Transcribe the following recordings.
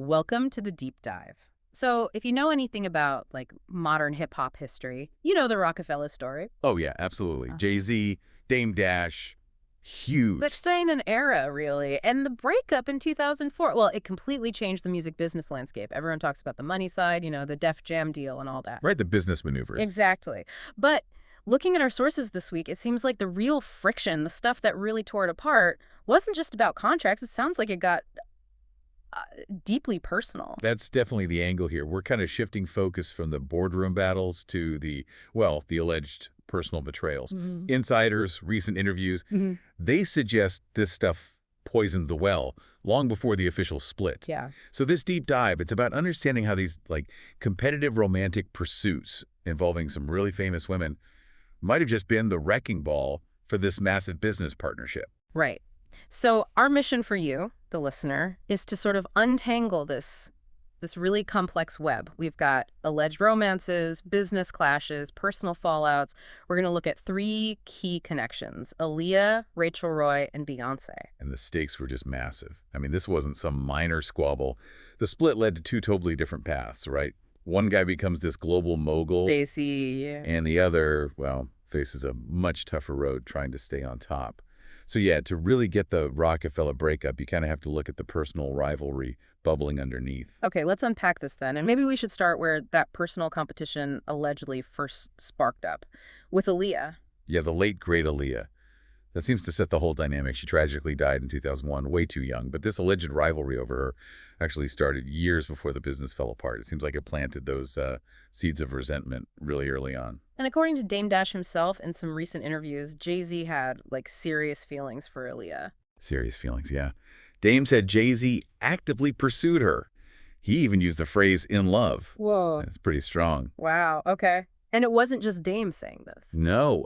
Welcome to the deep dive. So, if you know anything about modern hip hop history, you know the Roc-A-Fella story. Oh, yeah, absolutely. Jay-Z, Dame Dash, huge. But saying an era, really. And the breakup in 2004, well, it completely changed the music business landscape. Everyone talks about the money side, the Def Jam deal and all that. Right, the business maneuvers. Exactly. But looking at our sources this week, it seems like the real friction, the stuff that really tore it apart, wasn't just about contracts. It sounds like it got deeply personal. That's definitely the angle here. We're kind of shifting focus from the boardroom battles to the alleged personal betrayals. Insiders, recent interviews, they suggest this stuff poisoned the well long before the official split. Yeah. So this deep dive, it's about understanding how these competitive romantic pursuits involving some really famous women might have just been the wrecking ball for this massive business partnership. Right. So our mission for you, the listener, is to sort of untangle this really complex web. We've got alleged romances, business clashes, personal fallouts. We're going to look at three key connections: Aaliyah, Rachel Roy, and Beyoncé. And the stakes were just massive. I mean, this wasn't some minor squabble. The split led to two totally different paths, right? One guy becomes this global mogul. Jay-Z, yeah. And the other, well, faces a much tougher road trying to stay on top. So yeah, to really get the Roc-A-Fella breakup, you kind of have to look at the personal rivalry bubbling underneath. Okay, let's unpack this then. And maybe we should start where that personal competition allegedly first sparked up, with Aaliyah. Yeah, the late, great Aaliyah. That seems to set the whole dynamic. She tragically died in 2001, way too young. But this alleged rivalry over her actually started years before the business fell apart. It seems like it planted those seeds of resentment really early on. And according to Dame Dash himself, in some recent interviews, Jay-Z had, serious feelings for Aaliyah. Serious feelings, yeah. Dame said Jay-Z actively pursued her. He even used the phrase "in love." Whoa. That's pretty strong. Wow, okay. And it wasn't just Dame saying this. No,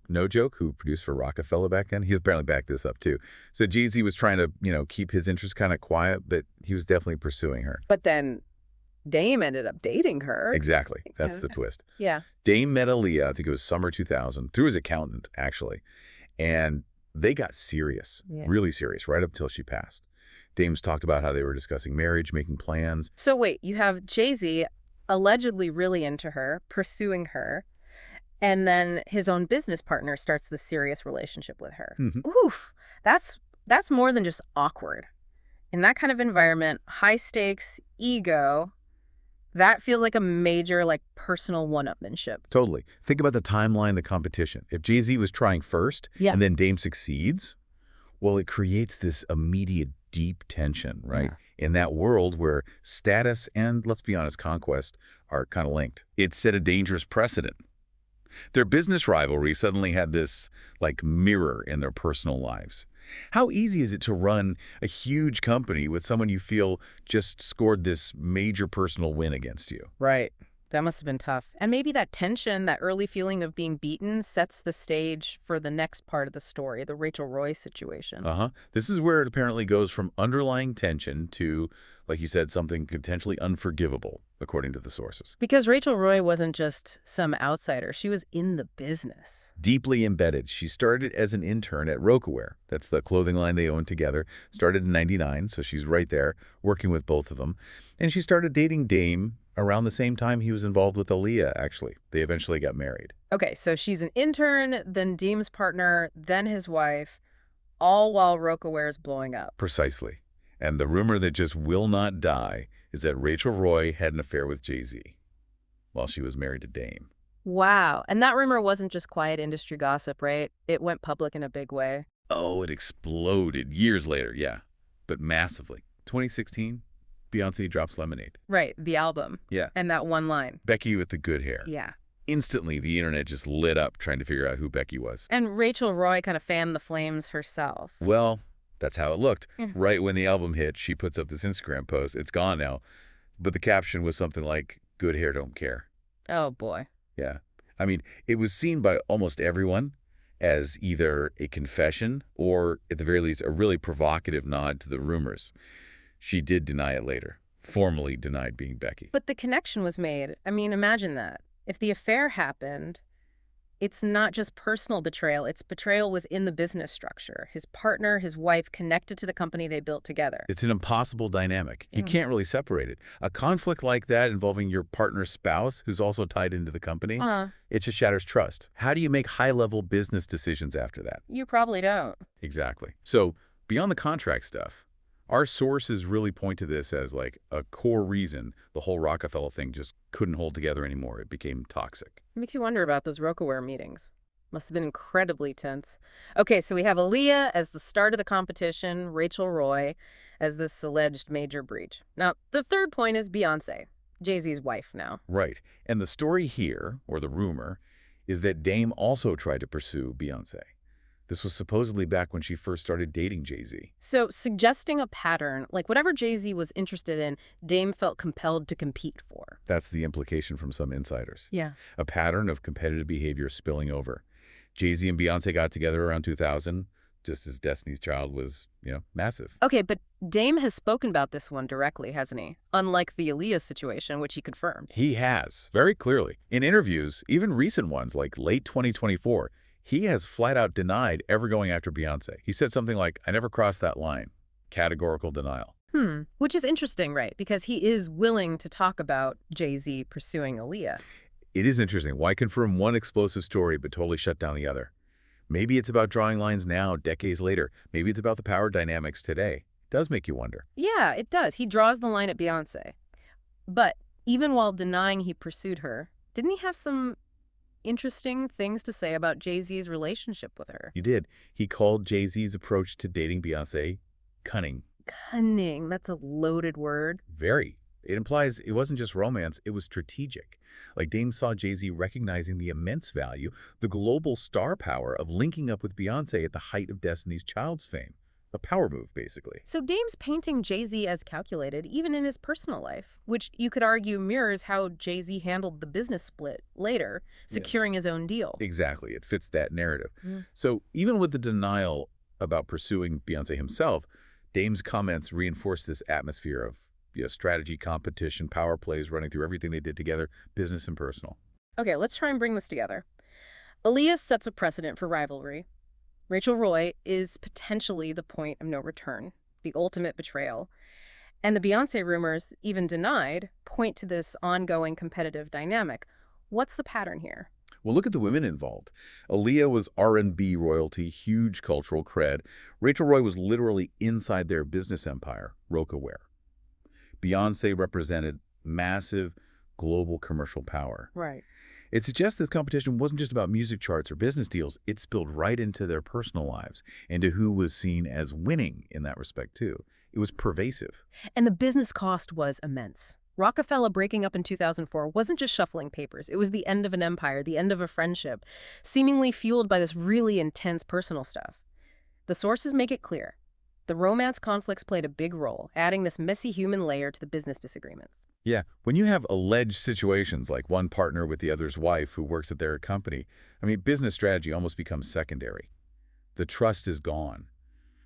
No Joke, who produced for Roc-A-Fella back then, he apparently backed this up too. So Jay-Z was trying to, keep his interest kind of quiet, but he was definitely pursuing her. But then Dame ended up dating her. Exactly. That's the twist. Yeah. Dame met Aaliyah, I think it was summer 2000, through his accountant, actually. And they got serious, really serious, right up till she passed. Dame's talked about how they were discussing marriage, making plans. So wait, you have Jay-Z allegedly really into her, pursuing her, and then his own business partner starts this serious relationship with her. Oof, that's more than just awkward. In that kind of environment, high stakes, ego, that feels like a major, personal one-upmanship. Totally. Think about the timeline, the competition. If Jay-Z was trying first, and then Dame succeeds, well, it creates this immediate deep tension, right? Yeah. In that world where status and, let's be honest, conquest are kind of linked. It set a dangerous precedent. Their business rivalry suddenly had this, mirror in their personal lives. How easy is it to run a huge company with someone you feel just scored this major personal win against you? Right. That must have been tough. And maybe that tension, that early feeling of being beaten, sets the stage for the next part of the story, the Rachel Roy situation. This is where it apparently goes from underlying tension to, like you said, something potentially unforgivable, according to the sources. Because Rachel Roy wasn't just some outsider. She was in the business. Deeply embedded. She started as an intern at Roc-A-Wear. That's the clothing line they owned together. Started in '99, so she's right there, working with both of them. And she started dating Dame around the same time he was involved with Aaliyah, actually. They eventually got married. Okay, so she's an intern, then Dame's partner, then his wife, all while Roc-A-Wear is blowing up. Precisely. And the rumor that just will not die is that Rachel Roy had an affair with Jay-Z while she was married to Dame. Wow. And that rumor wasn't just quiet industry gossip, right? It went public in a big way. Oh, it exploded years later, yeah. But massively. 2016, Beyoncé drops Lemonade. Right, the album. Yeah. And that one line. Becky with the good hair. Yeah. Instantly, the internet just lit up trying to figure out who Becky was. And Rachel Roy kind of fanned the flames herself. Well, that's how it looked. Right when the album hit, she puts up this Instagram post. It's gone now. But the caption was something like, "Good hair, don't care." Oh, boy. Yeah. I mean, it was seen by almost everyone as either a confession or, at the very least, a really provocative nod to the rumors. She did deny it later, formally denied being Becky. But the connection was made. I mean, imagine that. If the affair happened, It's not just personal betrayal, it's betrayal within the business structure. His partner, his wife, connected to the company they built together. It's an impossible dynamic. You Yeah. can't really separate it. A conflict like that involving your partner's spouse, who's also tied into the company, it just shatters trust. How do you make high-level business decisions after that? You probably don't. Exactly. So beyond the contract stuff, our sources really point to this as like a core reason the whole Roc-A-Fella thing just couldn't hold together anymore. It became toxic. It makes you wonder about those Roc-A-Ware meetings. Must have been incredibly tense. Okay, so we have Aaliyah as the start of the competition, Rachel Roy as this alleged major breach. Now, the third point is Beyoncé, Jay-Z's wife now. Right. And the story here, or the rumor, is that Dame also tried to pursue Beyoncé. This was supposedly back when she first started dating Jay-Z. So suggesting a pattern, like whatever Jay-Z was interested in, Dame felt compelled to compete for. That's the implication from some insiders. Yeah. A pattern of competitive behavior spilling over. Jay-Z and Beyoncé got together around 2000, just as Destiny's Child was, massive. Okay, but Dame has spoken about this one directly, hasn't he? Unlike the Aaliyah situation, which he confirmed. He has, very clearly. In interviews, even recent ones like late 2024, he has flat out denied ever going after Beyoncé. He said something like, "I never crossed that line." Categorical denial. Which is interesting, right? Because he is willing to talk about Jay-Z pursuing Aaliyah. It is interesting. Why confirm one explosive story but totally shut down the other? Maybe it's about drawing lines now, decades later. Maybe it's about the power dynamics today. It does make you wonder. Yeah, it does. He draws the line at Beyoncé. But even while denying he pursued her, didn't he have some interesting things to say about Jay-Z's relationship with her? He did. He called Jay-Z's approach to dating Beyoncé cunning. Cunning. That's a loaded word. Very. It implies it wasn't just romance, it was strategic. Like Dame saw Jay-Z recognizing the immense value, the global star power of linking up with Beyoncé at the height of Destiny's Child's fame. A power move, basically. So Dame's painting Jay-Z as calculated, even in his personal life, which you could argue mirrors how Jay-Z handled the business split later, securing his own deal. Exactly. It fits that narrative. So even with the denial about pursuing Beyoncé himself, Dame's comments reinforce this atmosphere of strategy, competition, power plays running through everything they did together, business and personal. Okay, let's try and bring this together. Aaliyah sets a precedent for rivalry. Rachel Roy is potentially the point of no return, the ultimate betrayal. And the Beyoncé rumors, even denied, point to this ongoing competitive dynamic. What's the pattern here? Well, look at the women involved. Aaliyah was R&B royalty, huge cultural cred. Rachel Roy was literally inside their business empire, Roc-A-Ware. Beyoncé represented massive global commercial power. Right. It suggests this competition wasn't just about music charts or business deals. It spilled right into their personal lives and to who was seen as winning in that respect, too. It was pervasive. And the business cost was immense. Roc-A-Fella breaking up in 2004 wasn't just shuffling papers. It was the end of an empire, the end of a friendship, seemingly fueled by this really intense personal stuff. The sources make it clear. The romance conflicts played a big role, adding this messy human layer to the business disagreements. Yeah, when you have alleged situations like one partner with the other's wife who works at their company, business strategy almost becomes secondary. The trust is gone.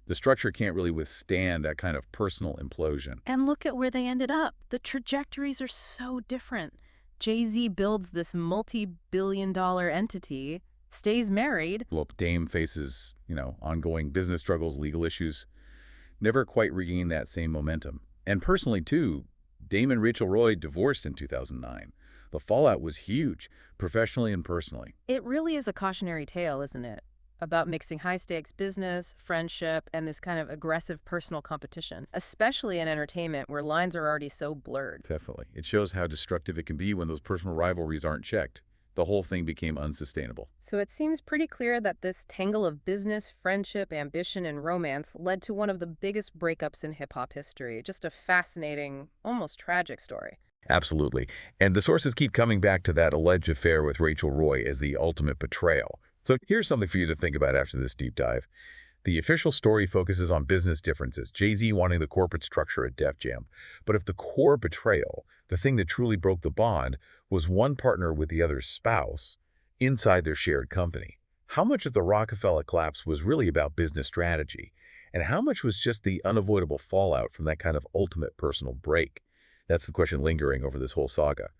The structure can't really withstand that kind of personal implosion. And look at where they ended up. The trajectories are so different. Jay-Z builds this multi-billion-dollar entity, stays married. Well, Dame faces, ongoing business struggles, legal issues. Never quite regained that same momentum. And personally, too, Dame and Rachel Roy divorced in 2009. The fallout was huge, professionally and personally. It really is a cautionary tale, isn't it? About mixing high-stakes business, friendship, and this kind of aggressive personal competition, especially in entertainment where lines are already so blurred. Definitely. It shows how destructive it can be when those personal rivalries aren't checked. The whole thing became unsustainable. So it seems pretty clear that this tangle of business, friendship, ambition, and romance led to one of the biggest breakups in hip-hop history. Just a fascinating, almost tragic story. Absolutely. And the sources keep coming back to that alleged affair with Rachel Roy as the ultimate betrayal. So here's something for you to think about after this deep dive. The official story focuses on business differences, Jay-Z wanting the corporate structure at Def Jam. But if the core betrayal, the thing that truly broke the bond, was one partner with the other's spouse inside their shared company, how much of the Roc-A-Fella collapse was really about business strategy? And how much was just the unavoidable fallout from that kind of ultimate personal break? That's the question lingering over this whole saga.